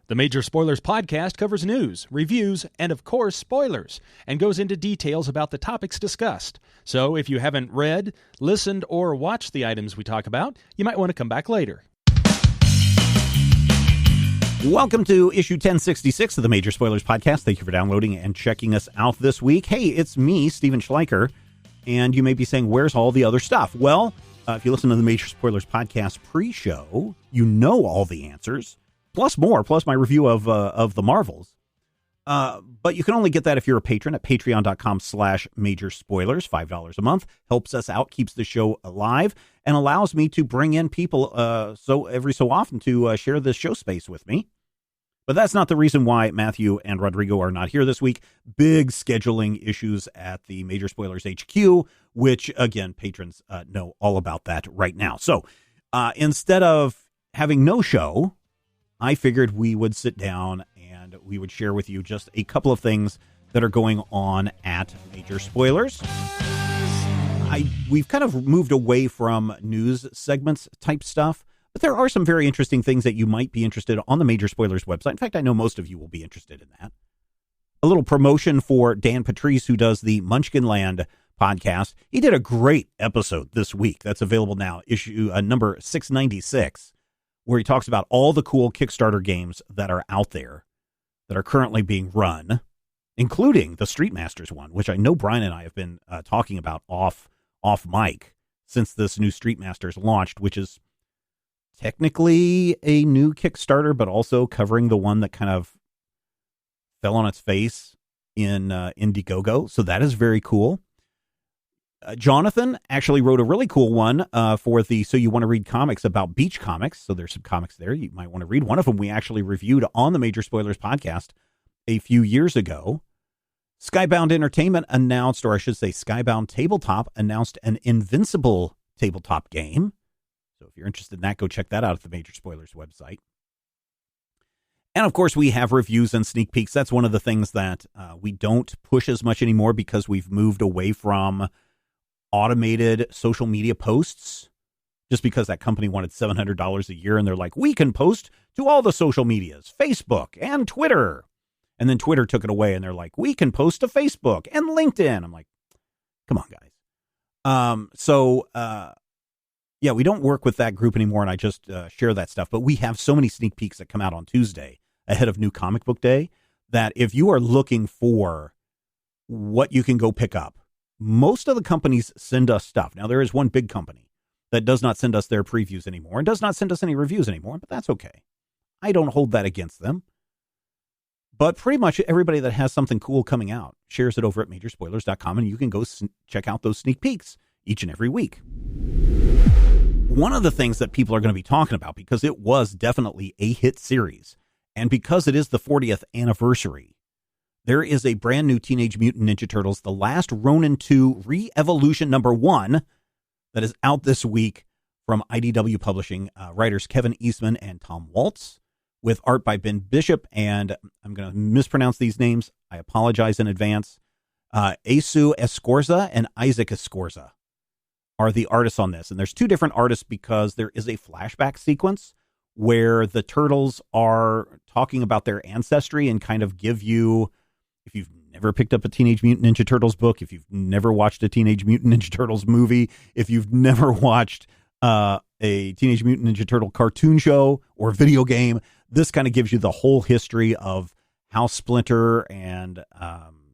The Major Spoilers podcast covers news, reviews, and of course spoilers, and goes into details about the topics discussed. So if you haven't read, listened, or watched the items we talk about, you might want to come back later. Welcome to issue 1066 of the Major Spoilers podcast. Thank you for downloading and checking us out this week. Hey, it's me, Stephen Schleicher, and you may be saying, where's all the other stuff? Well, if you listen to the Major Spoilers podcast pre-show, you know all the answers. Plus more, plus my review of the Marvels. But you can only get that if you're a patron at patreon.com/Major Spoilers. $5 a month helps us out, keeps the show alive, and allows me to bring in people every so often to share this show space with me. But that's not the reason why Matthew and Rodrigo are not here this week. Big scheduling issues at the Major Spoilers HQ, which, again, patrons know all about that right now. So instead of having no show, I figured we would sit down and we would share with you just a couple of things that are going on at Major Spoilers. We've kind of moved away from news segments type stuff, but there are some very interesting things that you might be interested in on the Major Spoilers website. In fact, I know most of you will be interested in that. A little promotion for Dan Patrice, who does the Munchkinland podcast. He did a great episode this week. That's available now, issue number 696. Where he talks about all the cool Kickstarter games that are out there that are currently being run, including the Street Masters one, which I know Brian and I have been talking about off mic since this new Street Masters launched, which is technically a new Kickstarter, but also covering the one that kind of fell on its face in Indiegogo. So that is very cool. Jonathan actually wrote a really cool one for the So You Want to Read Comics about Beach Comics. So there's some comics there you might want to read. One of them we actually reviewed on the Major Spoilers podcast a few years ago. Skybound Entertainment announced, or I should say Skybound Tabletop announced an Invincible tabletop game. So if you're interested in that, go check that out at the Major Spoilers website. And of course, we have reviews and sneak peeks. That's one of the things that we don't push as much anymore because we've moved away from automated social media posts, just because that company wanted $700 a year and they're like, we can post to all the social medias, Facebook and Twitter. And then Twitter took it away and they're like, we can post to Facebook and LinkedIn. I'm like, come on, guys. Yeah, we don't work with that group anymore, and I just share that stuff. But we have so many sneak peeks that come out on Tuesday ahead of New Comic Book Day that if you are looking for what you can go pick up, most of the companies send us stuff. Now, there is one big company that does not send us their previews anymore and does not send us any reviews anymore, but that's okay. I don't hold that against them. But pretty much everybody that has something cool coming out shares it over at majorspoilers.com, and you can go check out those sneak peeks each and every week. One of the things that people are going to be talking about, because it was definitely a hit series, and because it is the 40th anniversary, there is a brand new Teenage Mutant Ninja Turtles, The Last Ronin II Re-Evolution #1 that is out this week from IDW Publishing, writers Kevin Eastman and Tom Waltz, with art by Ben Bishop, and I'm going to mispronounce these names. I apologize in advance. Esau Escorza and Issac Escorza are the artists on this. And there's two different artists because there is a flashback sequence where the Turtles are talking about their ancestry and kind of give you, if you've never picked up a Teenage Mutant Ninja Turtles book, if you've never watched a Teenage Mutant Ninja Turtles movie, if you've never watched a Teenage Mutant Ninja Turtle cartoon show or video game, this kind of gives you the whole history of how Splinter and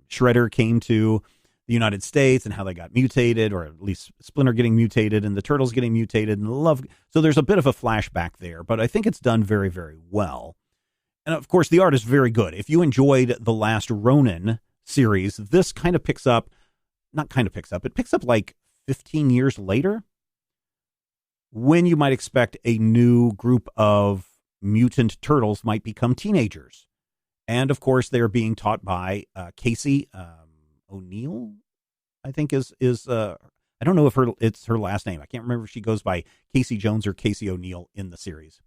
Shredder came to the United States and how they got mutated, or at least Splinter getting mutated and the Turtles getting mutated and love. So there's a bit of a flashback there, but I think it's done very, very well. And of course, the art is very good. If you enjoyed the Last Ronin series, this kind of picks up, it picks up like 15 years later, when you might expect a new group of mutant turtles might become teenagers. And of course, they're being taught by Casey O'Neill, I think is I don't know if it's her last name. I can't remember if she goes by Casey Jones or Casey O'Neill in the series.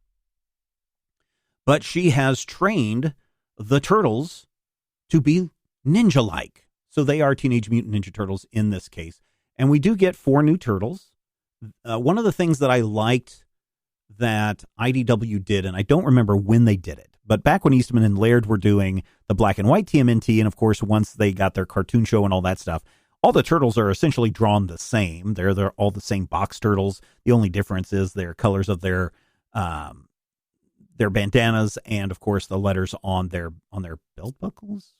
But she has trained the turtles to be ninja-like. So they are Teenage Mutant Ninja Turtles in this case. And we do get 4 new turtles. One of the things that I liked that IDW did, and I don't remember when they did it, But back when Eastman and Laird were doing the black and white TMNT, and of course, once they got their cartoon show and all that stuff, all the turtles are essentially drawn the same. They're all the same box turtles. The only difference is their colors of their bandanas, and of course the letters on their belt buckles.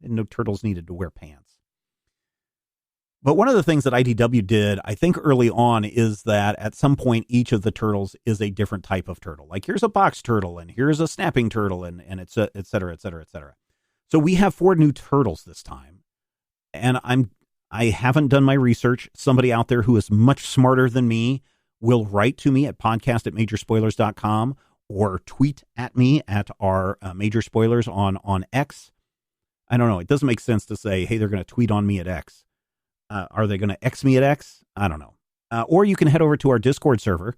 And no turtles needed to wear pants. But one of the things that IDW did, I think early on, is that at some point each of the turtles is a different type of turtle. Like here's a box turtle, and here's a snapping turtle, and it's et cetera, et cetera, et cetera. So we have 4 new turtles this time. And I haven't done my research. Somebody out there who is much smarter than me will write to me at podcast@majorspoilers.com or tweet at me at our Major Spoilers on X. I don't know. It doesn't make sense to say, hey, they're going to tweet on me at X. Are they going to X me at X? I don't know. Or you can head over to our Discord server.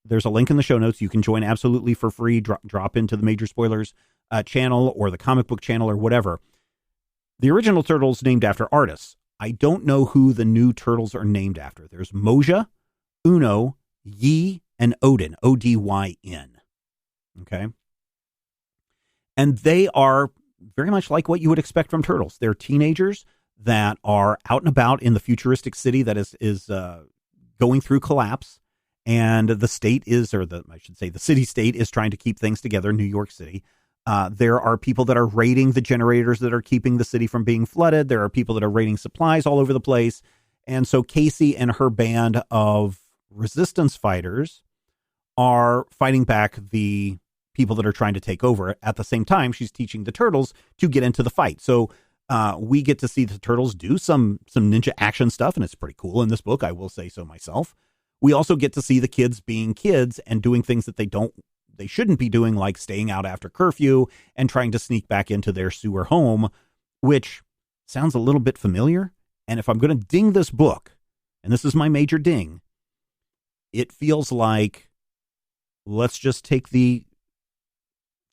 There's a link in the show notes. You can join absolutely for free. Drop into the Major Spoilers channel or the comic book channel or whatever. The original turtles named after artists. I don't know who the new turtles are named after. There's Moja, Uno, Yi, and Odin. Odyn. Okay. And they are very much like what you would expect from turtles. They're teenagers that are out and about in the futuristic city that is going through collapse. And the state is, the city state is trying to keep things together, New York City. There are people that are raiding the generators that are keeping the city from being flooded. There are people that are raiding supplies all over the place. And so Casey and her band of resistance fighters are fighting back the people that are trying to take over. At the same time, she's teaching the turtles to get into the fight. So we get to see the turtles do some ninja action stuff, and it's pretty cool in this book. I will say so myself. We also get to see the kids being kids and doing things that they shouldn't be doing, like staying out after curfew and trying to sneak back into their sewer home, which sounds a little bit familiar. And if I'm going to ding this book, and this is my major ding, it feels like let's just take the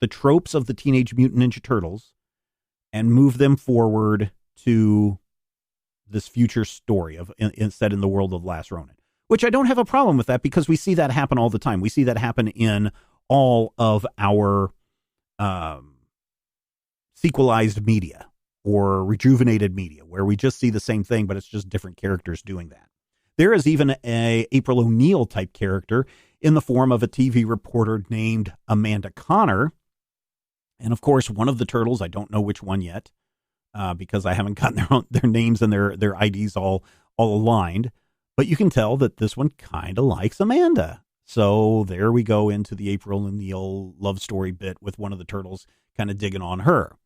tropes of the Teenage Mutant Ninja Turtles and move them forward to this future story of instead in the world of Last Ronin, which I don't have a problem with that because we see that happen all the time. We see that happen in all of our sequelized media or rejuvenated media, where we just see the same thing, but it's just different characters doing that. There is even a April O'Neil type character in the form of a TV reporter named Amanda Connor. And of course, one of the turtles, I don't know which one yet, because I haven't gotten their names and their IDs all aligned. But you can tell that this one kind of likes Amanda. So there we go into the April O'Neil love story bit with one of the turtles kind of digging on her.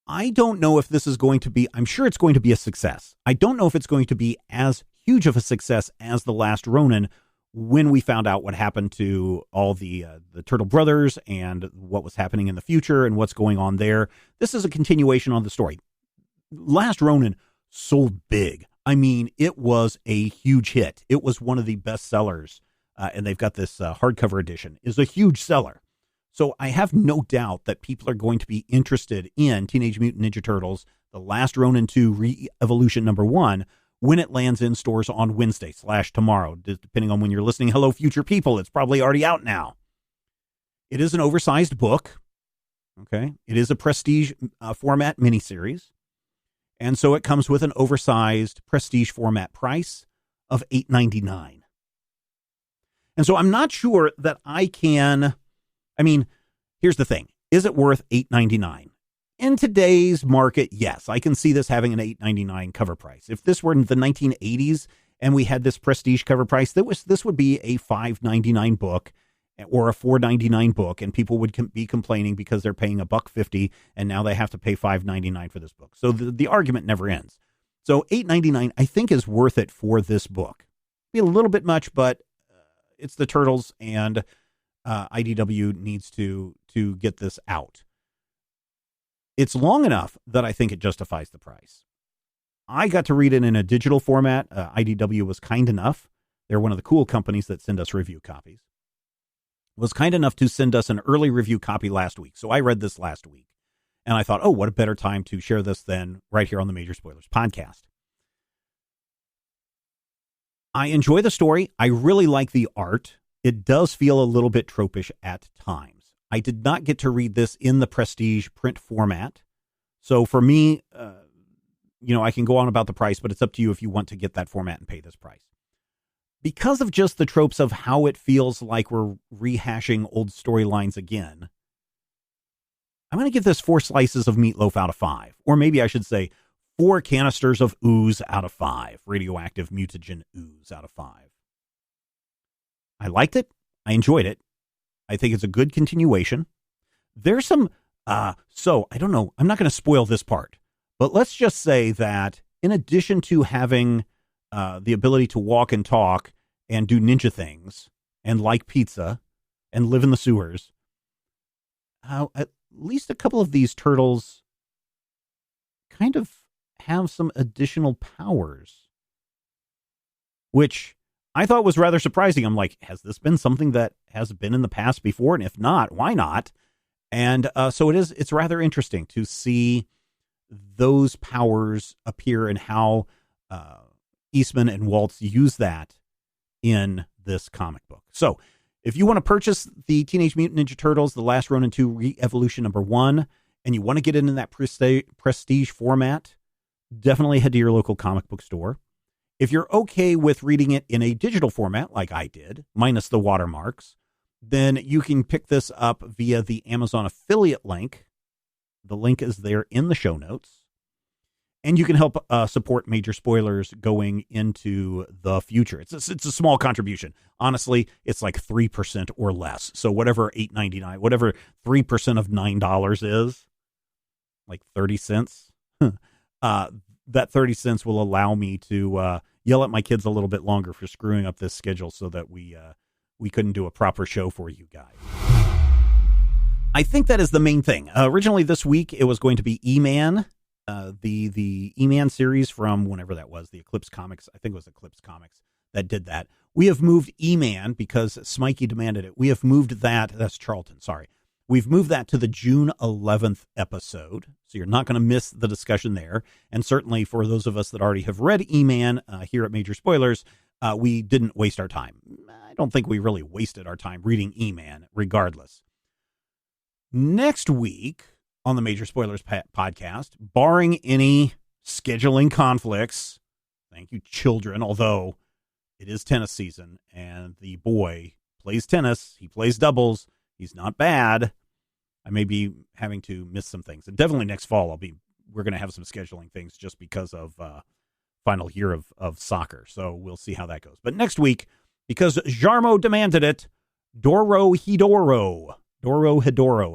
I don't know if this is going to be, I'm sure it's going to be a success. I don't know if it's going to be as huge of a success as The Last Ronin when we found out what happened to all the Turtle brothers and what was happening in the future and what's going on there. This is a continuation on the story. Last Ronin sold big. I mean, it was a huge hit. It was one of the best sellers, and they've got this hardcover edition. Is a huge seller. So I have no doubt that people are going to be interested in Teenage Mutant Ninja Turtles, The Last Ronin II Re-Evolution #1, when it lands in stores on Wednesday / tomorrow, depending on when you're listening. Hello, future people. It's probably already out now. It is an oversized book. Okay. It is a prestige format miniseries. And so it comes with an oversized prestige format price of $8.99. And so I'm not sure that here's the thing. Is it worth $8.99? In today's market, yes, I can see this having an $8.99 cover price. If this were in the 1980s and we had this prestige cover price, this would be a $5.99 book or a $4.99 book, and people would be complaining because they're paying $1.50 and now they have to pay $5.99 for this book. So the argument never ends. So $8.99, I think, is worth it for this book. Be a little bit much, but it's the Turtles, and IDW needs to get this out. It's long enough that I think it justifies the price. I got to read it in a digital format. IDW was kind enough. They're one of the cool companies that send us review copies. Was kind enough to send us an early review copy last week. So I read this last week. And I thought, what a better time to share this than right here on the Major Spoilers podcast. I enjoy the story. I really like the art. it does feel a little bit tropish at times. I did not get to read this in the prestige print format. So for me, I can go on about the price, but it's up to you if you want to get that format and pay this price. Because of just the tropes of how it feels like we're rehashing old storylines again, I'm going to give this 4 slices of meatloaf out of 5. Or maybe I should say 4 canisters of ooze out of 5. Radioactive mutagen ooze out of 5. I liked it. I enjoyed it. I think it's a good continuation. There's some, so I don't know. I'm not going to spoil this part, but let's just say that in addition to having the ability to walk and talk and do ninja things and like pizza and live in the sewers, at least a couple of these turtles kind of have some additional powers, which I thought was rather surprising. I'm like, has this been something that has been in the past before? And if not, why not? And so it's rather interesting to see those powers appear and how Eastman and Waltz use that in this comic book. So if you want to purchase the Teenage Mutant Ninja Turtles, the Last Ronin II Re-Evolution #1, and you want to get into that prestige format, definitely head to your local comic book store. If you're okay with reading it in a digital format, like I did, minus the watermarks, then you can pick this up via the Amazon affiliate link. The link is there in the show notes. And you can help support Major Spoilers going into the future. It's a small contribution. Honestly, it's like 3% or less. So whatever $8.99, whatever 3% of $9 is, like 30 cents. That 30 cents will allow me to yell at my kids a little bit longer for screwing up this schedule so that we couldn't do a proper show for you guys. I think that is the main thing. Originally this week, it was going to be E-Man, the E-Man series from whenever that was, the Eclipse Comics. I think it was Eclipse Comics that did that. We have moved E-Man because Smikey demanded it. We have moved that. That's Charlton, sorry. We've moved that to the June 11th episode, so you're not going to miss the discussion there. And certainly for those of us that already have read E-Man here at Major Spoilers, we didn't waste our time. I don't think we really wasted our time reading E-Man regardless. Next week on the Major Spoilers podcast, barring any scheduling conflicts, thank you, children, although it is tennis season and the boy plays tennis, he plays doubles, he's not bad. I may be having to miss some things. And definitely next fall, we're going to have some scheduling things just because of final year of soccer. So we'll see how that goes. But next week, because Jarmo demanded it, Doro Hedoro,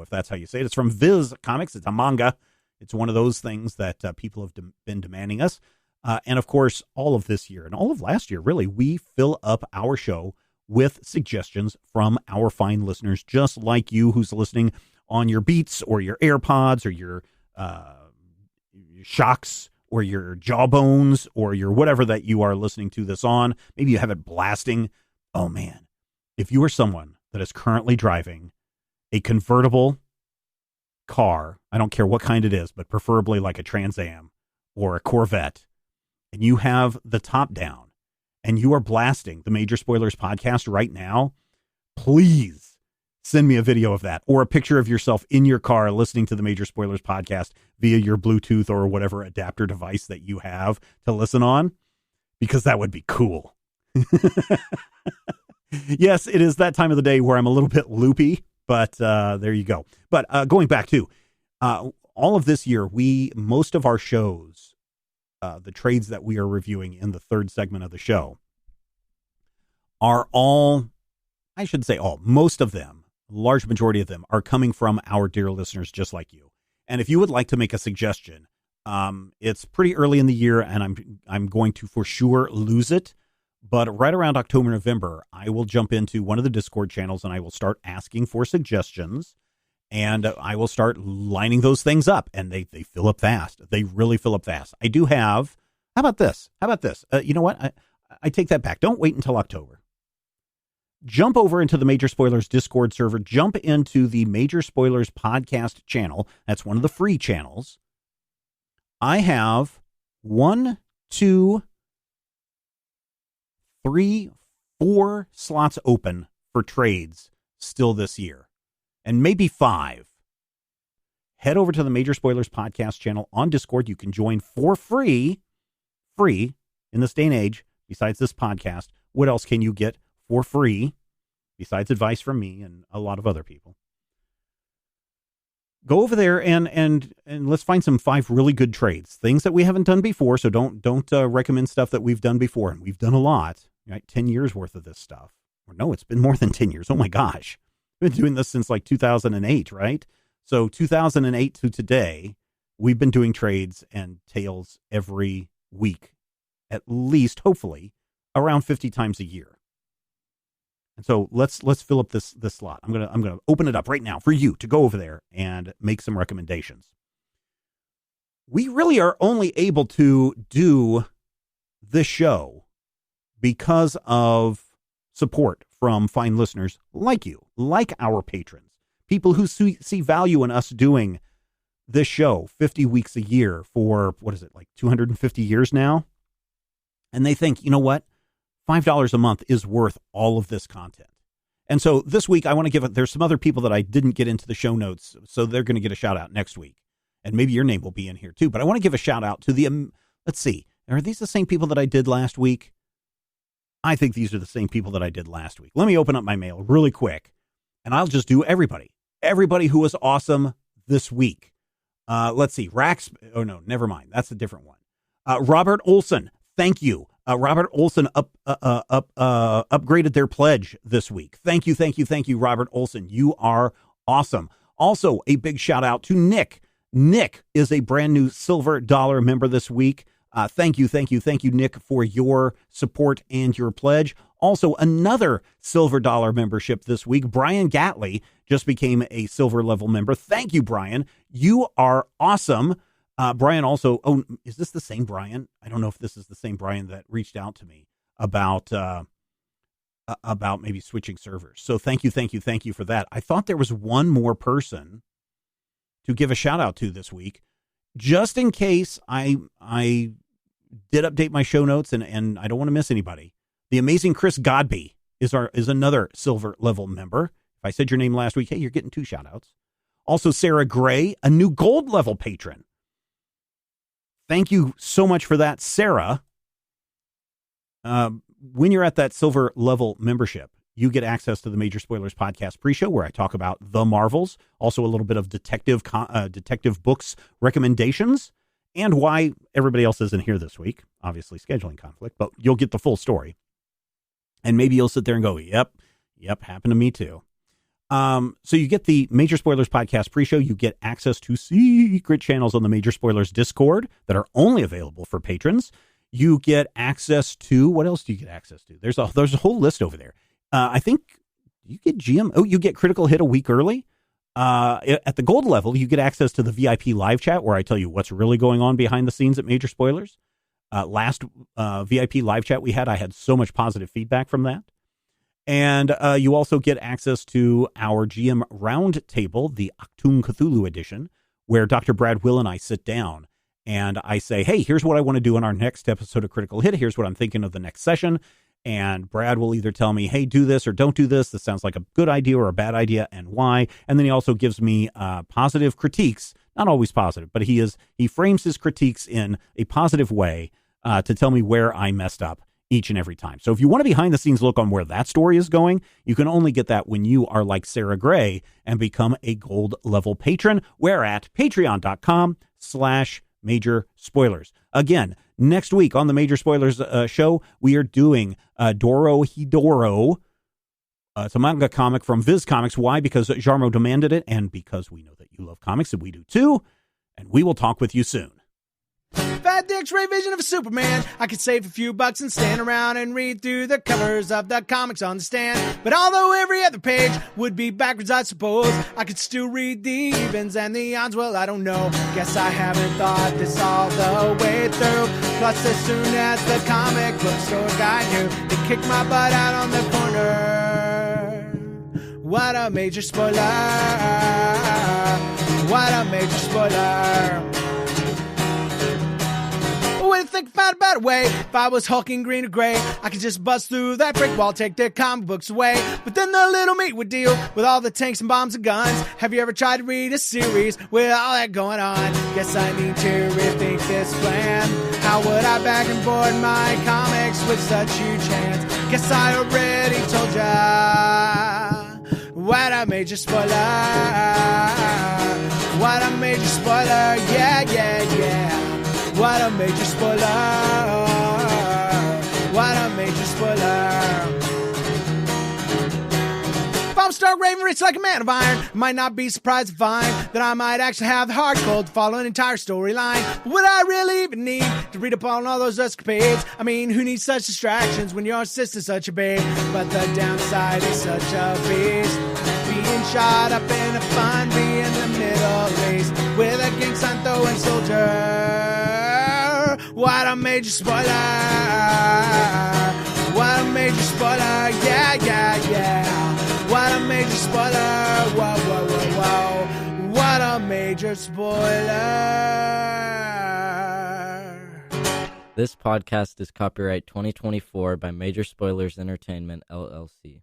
if that's how you say it. It's from Viz Comics. It's a manga. It's one of those things that people have been demanding us. And of course, all of this year and all of last year, really, we fill up our show with suggestions from our fine listeners, just like you who's listening on your Beats or your AirPods or your Shocks or your Jawbones or your whatever that you are listening to this on. Maybe you have it blasting. Oh, man. If you are someone that is currently driving a convertible car, I don't care what kind it is, but preferably like a Trans Am or a Corvette, and you have the top down and you are blasting the Major Spoilers podcast right now, please send me a video of that or a picture of yourself in your car listening to the Major Spoilers podcast via your Bluetooth or whatever adapter device that you have to listen on, because that would be cool. Yes, it is that time of the day where I'm a little bit loopy, but there you go. But going back to all of this year, most of our shows, the trades that we are reviewing in the third segment of the show are all, I should say all, most of them, large majority of them are coming from our dear listeners just like you. And if you would like to make a suggestion, it's pretty early in the year and I'm going to for sure lose it. But right around October, November, I will jump into one of the Discord channels and I will start asking for suggestions, and I will start lining those things up, and they fill up fast. They really fill up fast. I do have, how about this? You know what? I take that back. Don't wait until October. Jump over into the Major Spoilers Discord server. Jump into the Major Spoilers podcast channel. That's one of the free channels. I have 1, 2, 3, 4 slots open for trades still this year, and maybe 5. Head over to the Major Spoilers podcast channel on Discord. You can join for free in this day and age. Besides this podcast, what else can you get for free besides advice from me and a lot of other people? Go over there and let's find some 5 really good trades, things that we haven't done before. So don't recommend stuff that we've done before, and we've done a lot, right? 10 years worth of this stuff. Or no, it's been more than 10 years. Oh my gosh, we've been doing this since like 2008, right? So 2008 to today, we've been doing trades and tales every week, at least, hopefully, around 50 times a year. And so let's fill up this slot. I'm gonna open it up right now for you to go over there and make some recommendations. We really are only able to do this show because of support from fine listeners like you, like our patrons, people who see value in us doing this show 50 weeks a year for, what is it, like 250 years now? And they think, you know what? $5 a month is worth all of this content. And so this week, I want to give it, there's some other people that I didn't get into the show notes, so they're going to get a shout out next week. And maybe your name will be in here too. But I want to give a shout out to the, let's see, are these the same people that I did last week? I think these are the same people that I did last week. Let me open up my mail really quick, and I'll just do everybody who was awesome this week. Let's see, Rax, oh no, never mind. That's a different one. Robert Olson, thank you. Robert Olson upgraded their pledge this week. Thank you, Robert Olson. You are awesome. Also, a big shout out to Nick. Nick is a brand new silver dollar member this week. Thank you, Nick, for your support and your pledge. Also, another silver dollar membership this week. Brian Gatley just became a silver level member. Thank you, Brian. You are awesome. Brian also, is this the same Brian? I don't know if this is the same Brian that reached out to me about maybe switching servers. So thank you for that. I thought there was one more person to give a shout out to this week, just in case I did update my show notes and I don't want to miss anybody. The amazing Chris Godby is another silver level member. If I said your name last week, hey, you're getting 2 shout outs. Also, Sarah Gray, a new gold level patron. Thank you so much for that, Sarah. When you're at that silver level membership, you get access to the Major Spoilers podcast pre-show, where I talk about the Marvels, also a little bit of detective books recommendations, and why everybody else isn't here this week. Obviously, scheduling conflict, but you'll get the full story. And maybe you'll sit there and go, yep, happened to me too. So you get the Major Spoilers podcast pre-show. You get access to secret channels on the Major Spoilers Discord that are only available for patrons. You get access to, what else do you get access to? There's a whole list over there. I think you get you get Critical Hit a week early. At the gold level, you get access to the VIP live chat, where I tell you what's really going on behind the scenes at Major Spoilers. Last VIP live chat we had, I had so much positive feedback from that. And you also get access to our GM Roundtable, the Achtung Cthulhu edition, where Dr. Brad Will and I sit down and I say, hey, here's what I want to do in our next episode of Critical Hit. Here's what I'm thinking of the next session. And Brad will either tell me, hey, do this or don't do this. This sounds like a good idea or a bad idea, and why. And then he also gives me positive critiques, not always positive, but he frames his critiques in a positive way to tell me where I messed up each and every time. So if you want a behind the scenes look on where that story is going, you can only get that when you are like Sarah Gray and become a gold level patron. We're at patreon.com/Major Spoilers. Again, next week on the Major Spoilers show, we are doing Doro Hidoro. It's a manga comic from Viz Comics. Why? Because Jarmo demanded it, and because we know that you love comics, and we do too. And we will talk with you soon. If I had the X-ray vision of a Superman, I could save a few bucks and stand around and read through the covers of the comics on the stand. But although every other page would be backwards, I suppose I could still read the evens and the odds. Well, I don't know. Guess I haven't thought this all the way through. Plus, as soon as the comic book store guy knew, they kicked my butt out on the corner. What a major spoiler. What a major spoiler. way to think about a better way. If I was hulking green or gray, I could just bust through that brick wall, take their comic books away. But then the little meat would deal with all the tanks and bombs and guns. Have you ever tried to read a series with all that going on? Guess I need to rethink this plan. How would I back and board my comics with such huge hands? Guess I already told ya what a major spoiler. What a major spoiler. Yeah, yeah, yeah. What a major spoiler. What a major spoiler. If I'm Stark Raven, it's like a man of iron. I might not be surprised to find that I might actually have the heart cold to follow an entire storyline. Would I really even need to read up on all those escapades? I mean, who needs such distractions when your sister's such a babe? But the downside is such a beast, being shot up in a funny in the Middle East with a gang sign throwing soldier. What a major spoiler. What a major spoiler. Yeah, yeah, yeah. What a major spoiler. Whoa, whoa, whoa, whoa. What a major spoiler. This podcast is copyright 2024 by Major Spoilers Entertainment, LLC.